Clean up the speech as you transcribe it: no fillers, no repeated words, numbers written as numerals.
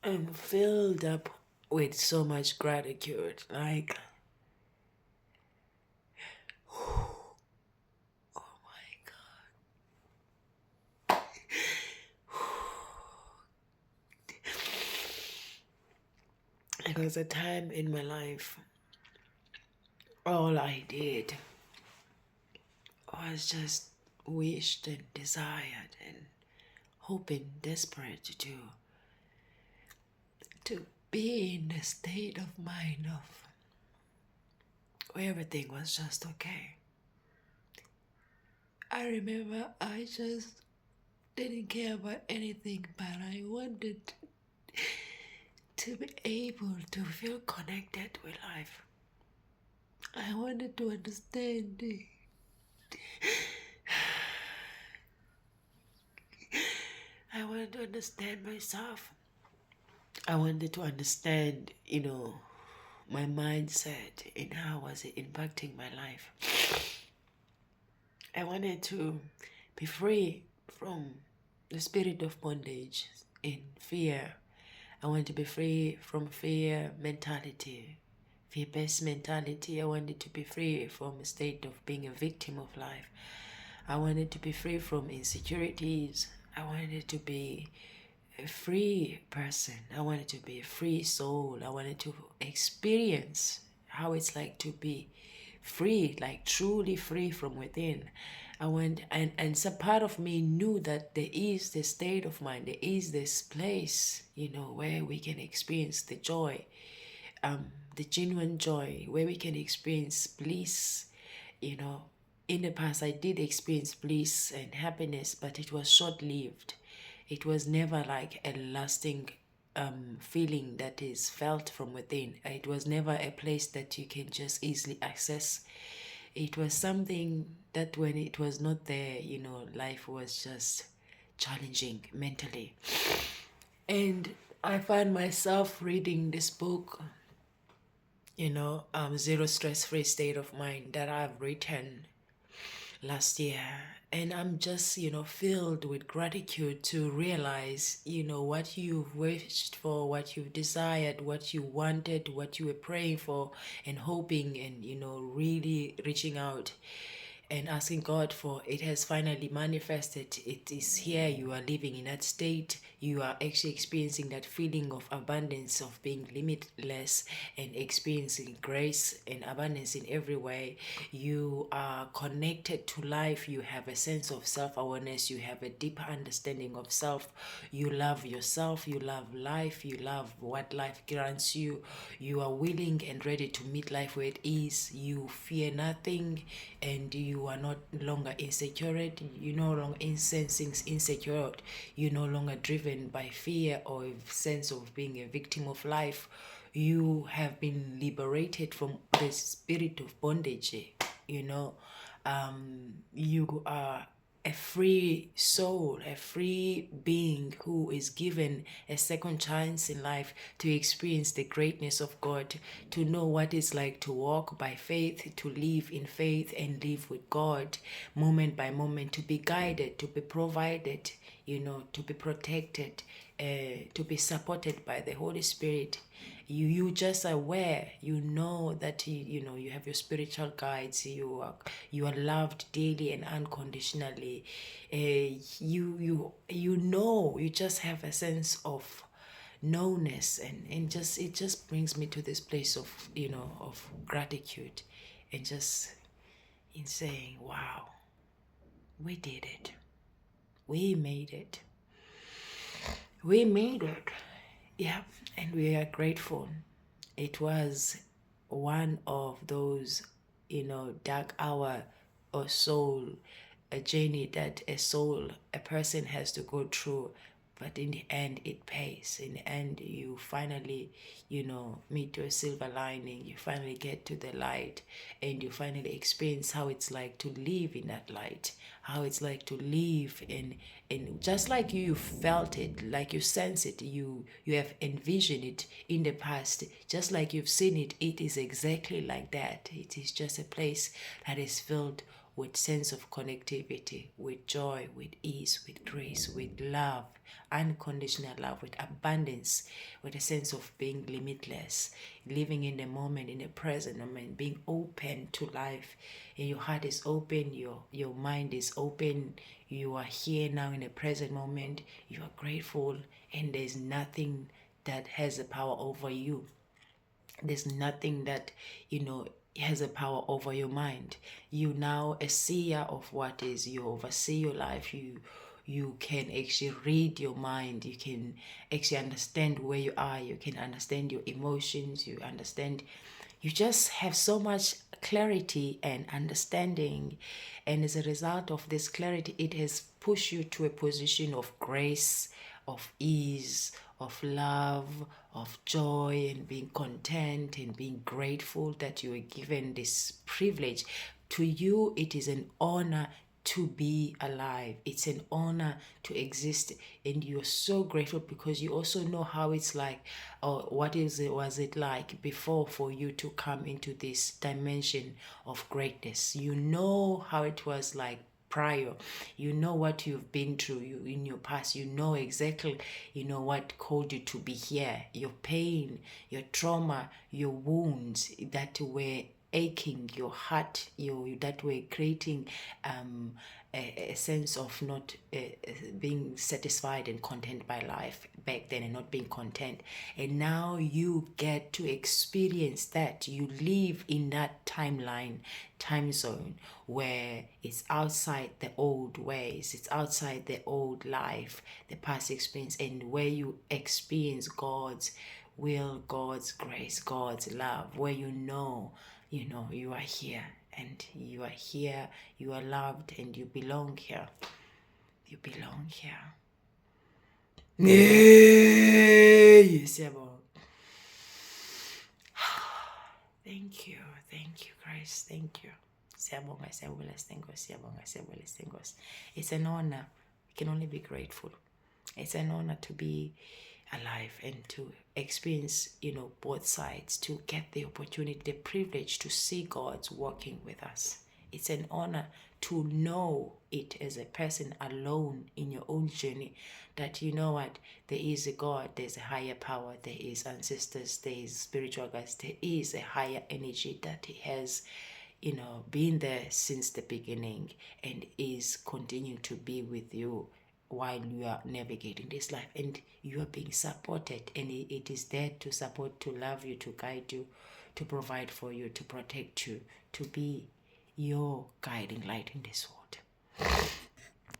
I'm filled up with so much gratitude. Like, oh my God. There was a time in my life, all I did was just wished and desired and hoping, desperate to be in the state of mind of where everything was just okay. I remember I just didn't care about anything, but I wanted to be able to feel connected with life. I wanted to understand I wanted to understand myself. I wanted to understand, my mindset and how was it impacting my life. I wanted to be free from the spirit of bondage in fear. I wanted to be free from fear mentality, fear-based mentality. I wanted to be free from a state of being a victim of life. I wanted to be free from insecurities. I wanted to be a free person. I wanted to be a free soul. I wanted to experience how it's like to be free, like truly free from within. And some part of me knew that there is this state of mind, there is this place, where we can experience the joy, the genuine joy, where we can experience bliss. In the past I did experience bliss and happiness, but it was short-lived. It was never like a lasting feeling that is felt from within. It was never a place that you can just easily access. It was something that when it was not there, life was just challenging mentally. And I find myself reading this book, Zero Stress Free State of Mind, that I've written last year. And I'm just, filled with gratitude to realize, what you've wished for, what you've desired, what you wanted, what you were praying for and hoping and, really reaching out and asking God for. It has finally manifested. It is here. You are living in that state. You are actually experiencing that feeling of abundance, of being limitless and experiencing grace and abundance in every way. You are connected to life. You have a sense of self-awareness. You have a deeper understanding of self. You love yourself. You love life. You love what life grants you. You are willing and ready to meet life where it is. You fear nothing, and you are not longer insecure. You no longer insecure. You're no longer driven by fear or a sense of being a victim of life. You have been liberated from the spirit of bondage. You are a free soul, a free being who is given a second chance in life to experience the greatness of God, to know what it's like to walk by faith, to live in faith and live with God moment by moment, to be guided, to be provided, to be protected, to be supported by the Holy Spirit. You just aware, that you have your spiritual guides. You are loved daily and unconditionally. You just have a sense of knownness, and it just brings me to this place of of gratitude, and just in saying, wow, we did it, we made it. Yeah, and we are grateful. It was one of those, dark hour or soul, a journey that a person has to go through. But in the end, it pays. In the end, you finally, meet your silver lining. You finally get to the light, and you finally experience how it's like to live in that light, how it's like to live in just like you felt it, like you sense it, you have envisioned it in the past, just like you've seen it. It is exactly like that. It is just a place that is filled with sense of connectivity, with joy, with ease, with grace, with love, unconditional love, with abundance, with a sense of being limitless, living in the moment, in the present moment, being open to life. And your heart is open, your mind is open, you are here now in the present moment, you are grateful, and there's nothing that has a power over you. There's nothing that, has a power over your mind. You now a seer of what is. You oversee your life. You can actually read your mind. You can actually understand where you are. You can understand your emotions. You just have so much clarity and understanding. And as a result of this clarity, it has pushed you to a position of grace, of ease, of love, of joy, and being content and being grateful that you were given this privilege. To you, it is an honor to be alive. It's an honor to exist, and you're so grateful because you also know how it's like, or was it like before for you to come into this dimension of greatness. You know how it was like prior. You know what you've been through in your past. You know exactly what called you to be here. Your pain, your trauma, your wounds that were aching your heart, that were creating a sense of not being satisfied and content by life back then, and not being content. And now you get to experience that. You live in that time zone where it's outside the old ways, it's outside the old life, the past experience, and where you experience God's will, God's grace, God's love, where you are here, and you are here, you are loved, and you belong here. You belong here. Yes, thank you, Christ, thank you. It's an honor. We can only be grateful. It's an honor to be alive and to experience, both sides, to get the opportunity, the privilege to see God's working with us. It's an honor to know it as a person alone in your own journey, that you know what, there is a God, there's a higher power, there is ancestors, there is spiritual guides, there is a higher energy that has been there since the beginning and is continuing to be with you while you are navigating this life, and you are being supported, and it is there to support, to love you, to guide you, to provide for you, to protect you, to be your guiding light in this world.